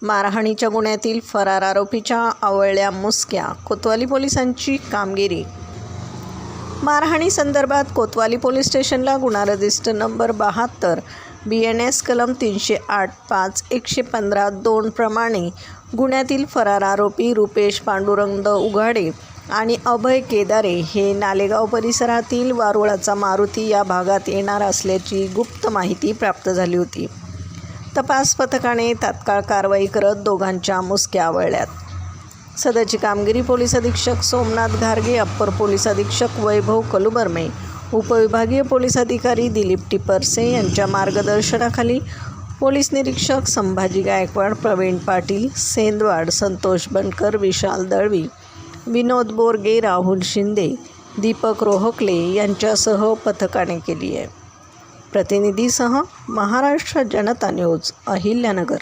मारहाणीच्या गुन्ह्यातील फरार आरोपीच्या आवळल्या मुसक्या, कोतवाली पोलिसांची कामगिरी। मारहाणी संदर्भात कोतवाली पोलीस स्टेशनला गुन्हा रजिस्टर नंबर 72 BNS कलम 308-5-115-2 प्रमाणे गुन्ह्यातील फरार आरोपी रुपेश पांडुरंग उघाडे आणि अभय केदारे हे नालेगाव परिसरातील वारुळाचा मारुती या भागात येणार असल्याची गुप्त माहिती प्राप्त झाली होती। तपास पथकाने तात्काळ कारवाई करत दोघांच्या मुसक्या आवळल्यात। सदरची कामगिरी पोलीस अधीक्षक सोमनाथ घारगे, अप्पर पोलीस अधीक्षक वैभव कलुबर्मे, उपविभागीय पोलीस अधिकारी दिलीप टिपरसे यांच्या मार्गदर्शनाखाली पोलीस निरीक्षक संभाजी गायकवाड, प्रवीण पाटील सेंदवाड, संतोष बनकर, विशाल दळवी, विनोद बोरगे, राहुल शिंदे, दीपक रोहकले यांच्यासह पथकाने केली आहे। प्रतिनिधीसह महाराष्ट्र जनता न्यूज, अहिल्यानगर।